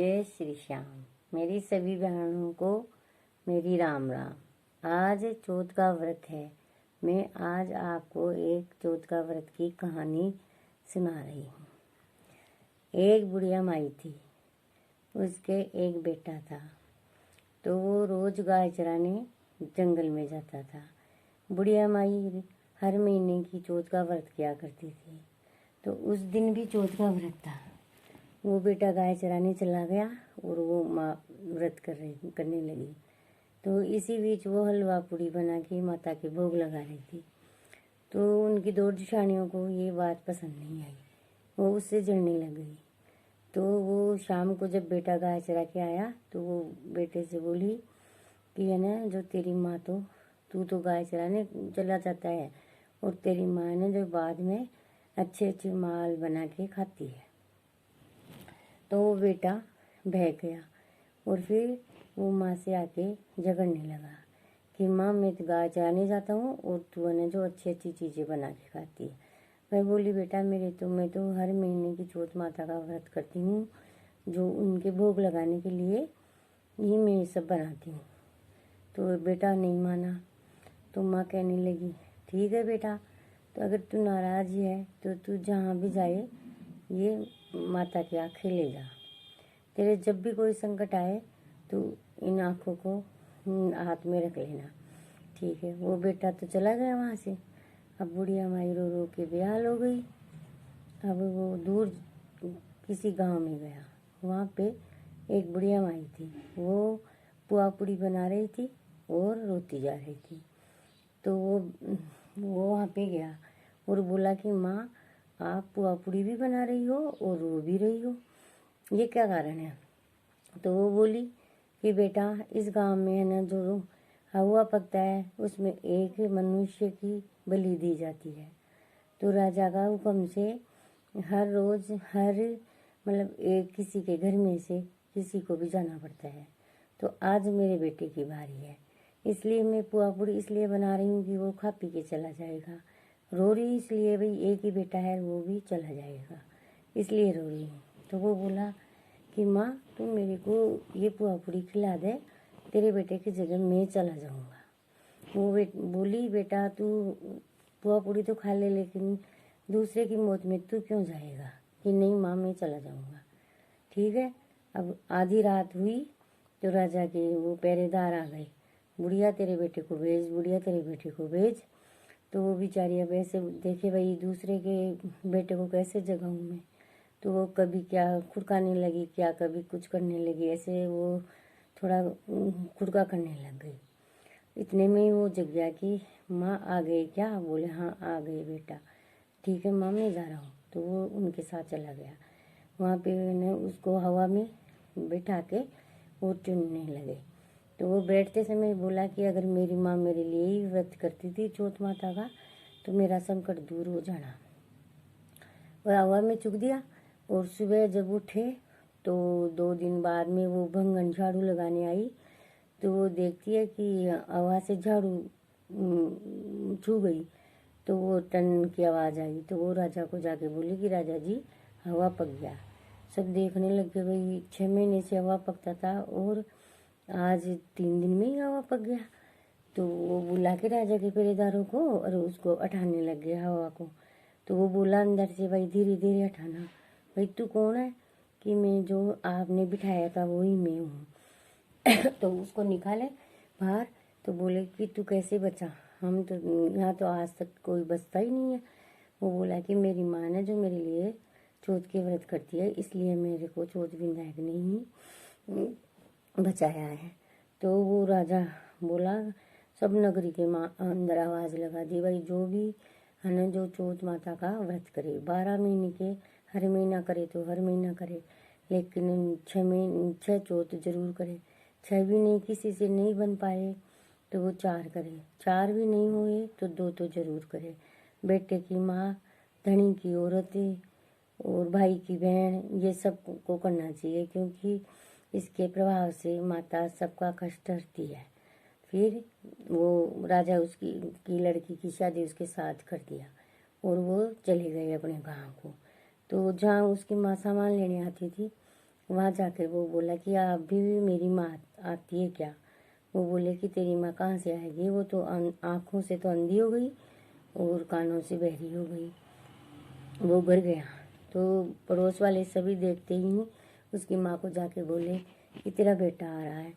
जय श्री श्याम। मेरी सभी बहनों को मेरी राम राम। आज चौथ का व्रत है। मैं आज आपको एक चौथ का व्रत की कहानी सुना रही हूँ। एक बुढ़िया माई थी, उसके एक बेटा था। तो वो रोज गाय चराने जंगल में जाता था। बुढ़िया माई हर महीने की चौथ का व्रत किया करती थी। तो उस दिन भी चौथ का व्रत था। वो बेटा गाय चराने चला गया और वो माँ व्रत करने लगी। तो इसी बीच वो हलवा पूड़ी बना के माता के भोग लगा रही थी। तो उनकी दो जेठानियों को ये बात पसंद नहीं आई, वो उससे जलने लग गई। तो वो शाम को जब बेटा गाय चरा के आया तो वो बेटे से बोली कि है ना, जो तेरी माँ तू तो गाय चराने चला जाता है और तेरी माँ ने जो बाद में अच्छे अच्छे माल बना के खाती है। तो वो बेटा बह गया और फिर वो माँ से आके झगड़ने लगा कि माँ, मैं तो गाय चराने जाता हूँ और तू है जो अच्छी अच्छी चीज़ें बना के खाती है। मैं बोली बेटा मैं तो हर महीने की चौथ माता का व्रत करती हूँ, जो उनके भोग लगाने के लिए ही मैं ये सब बनाती हूँ। तो बेटा नहीं माना। तो माँ कहने लगी ठीक है बेटा, तो अगर तू नाराज़ है तो तू जहाँ भी जाए ये माता की आँखें ले जा। तेरे जब भी कोई संकट आए तो इन आँखों को हाथ में रख लेना, ठीक है। वो बेटा तो चला गया वहाँ से। अब बुढ़िया माई रो रो के बेहाल हो गई। अब वो दूर किसी गांव में गया। वहाँ पे एक बुढ़िया माई थी, वो पुआ पूड़ी बना रही थी और रोती जा रही थी। तो वो वहाँ पे गया और बोला कि माँ, आप पुआ पूड़ी भी बना रही हो और रो भी रही हो, ये क्या कारण है? तो वो बोली कि बेटा इस गांव में है ना, जो हवा पकता है उसमें एक मनुष्य की बलि दी जाती है। तो राजा का हुक्म से हर रोज एक किसी के घर में से किसी को भी जाना पड़ता है। तो आज मेरे बेटे की बारी है, इसलिए मैं पुआ पूड़ी इसलिए बना रही हूँ कि वो खा पी के चला जाएगा। रो रही इसलिए भाई एक ही बेटा है, वो भी चला जाएगा, इसलिए रो रही हूँ। तो वो बोला कि माँ, तू मेरे को ये पुआ पूड़ी खिला दे, तेरे बेटे की जगह मैं चला जाऊँगा। वो बोली बेटा तू पुआ पूड़ी तो खा ले, लेकिन दूसरे की मौत में तू क्यों जाएगा? कि नहीं माँ, मैं चला जाऊँगा। ठीक है। अब आधी रात हुई तो राजा के वो पहरेदार आ गए, बुढ़िया तेरे बेटे को भेज, बुढ़िया तेरे बेटे को भेज। तो वो बेचारी अब ऐसे देखे भाई दूसरे के बेटे को कैसे जगाऊँ मैं। तो वो कभी क्या खुड़काने लगी, क्या कभी कुछ करने लगी, ऐसे वो थोड़ा खुड़का करने लग गई। इतने में ही वो जग गया कि माँ आ गए क्या? बोले हाँ आ गए बेटा। ठीक है माँ, मैं जा रहा हूँ। तो वो उनके साथ चला गया। वहाँ पे ने उसको हवा में बैठा के वो चुनने लगे। तो वो बैठते समय बोला कि अगर मेरी माँ मेरे लिए ही व्रत करती थी चौथ माता का तो मेरा संकट दूर हो जाना। और हवा में चुक दिया। और सुबह जब उठे तो 2 दिन बाद में वो भंगन झाड़ू लगाने आई। तो वो देखती है कि हवा से झाड़ू छू गई। तो वो टन की आवाज़ आई। तो वो राजा को जाके बोली कि राजा जी, हवा पक गया। सब देखने लग गए, भाई 6 महीने से हवा पकता था और आज 3 दिन में ही हवा पक गया। तो वो बुला के राजा के पहरेदारों को और उसको उठाने लग गया हवा को। तो वो बोला अंदर से, भाई धीरे धीरे हटाना। भाई तू कौन है? कि मैं जो आपने बिठाया था वही मैं हूँ। तो उसको निकाले बाहर। तो बोले कि तू कैसे बचा? हम तो यहाँ तो आज तक कोई बचता ही नहीं है। वो बोला कि मेरी माँ ने जो मेरे लिए चौथ के व्रत करती है, इसलिए मेरे को चौथ विनायक ने ही बचाया है। तो वो राजा बोला, सब नगरी के माँ अंदर आवाज़ लगा दी, भाई जो भी है ना, जो चौथ माता का व्रत करे 12 महीने के, हर महीना करे तो हर महीना करे, लेकिन 6 चौथ जरूर करे। 6 भी नहीं, किसी से नहीं बन पाए तो वो 4 करे, 4 भी नहीं हुए तो 2 तो जरूर करे। बेटे की माँ, धनी की औरतें और भाई की बहन, ये सब को करना चाहिए, क्योंकि इसके प्रभाव से माता सबका कष्ट हरती है। फिर वो राजा की लड़की की शादी उसके साथ कर दिया और वो चले गए अपने गांव को। तो जहाँ उसकी माँ सामान लेने आती थी वहाँ जाकर वो बोला कि आप भी मेरी माँ आती है क्या? वो बोले कि तेरी माँ कहाँ से आएगी, वो तो आँखों से तो अंधी हो गई और कानों से बहरी हो गई। वो घर गया तो पड़ोस वाले सभी देखते ही उसकी माँ को जाके बोले कि तेरा बेटा आ रहा है।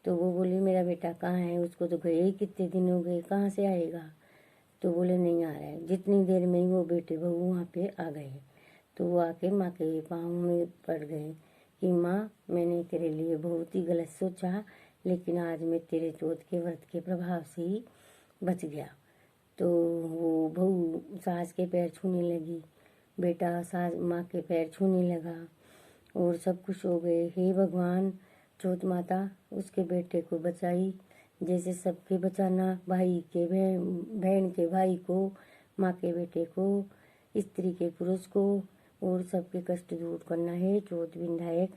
तो वो बोली मेरा बेटा कहाँ है, उसको तो गए ही कितने दिन हो गए, कहाँ से आएगा? तो बोले नहीं आ रहा है। जितनी देर में ही वो बेटे बहू वहाँ पे आ गए। तो वो आके माँ के पाँव में पड़ गए कि माँ, मैंने तेरे लिए बहुत ही गलत सोचा, लेकिन आज मैं तेरे चौथ के व्रत के प्रभाव से ही बच गया। तो वो बहू सास के पैर छूने लगी, बेटा सास माँ के पैर छूने लगा और सब खुश हो गए। हे भगवान, चौथ माता उसके बेटे को बचाई, जैसे सबके बचाना, भाई के बहन के भाई को, माँ के बेटे को, स्त्री के पुरुष को, और सबके कष्ट दूर करना है चौथ विधायक।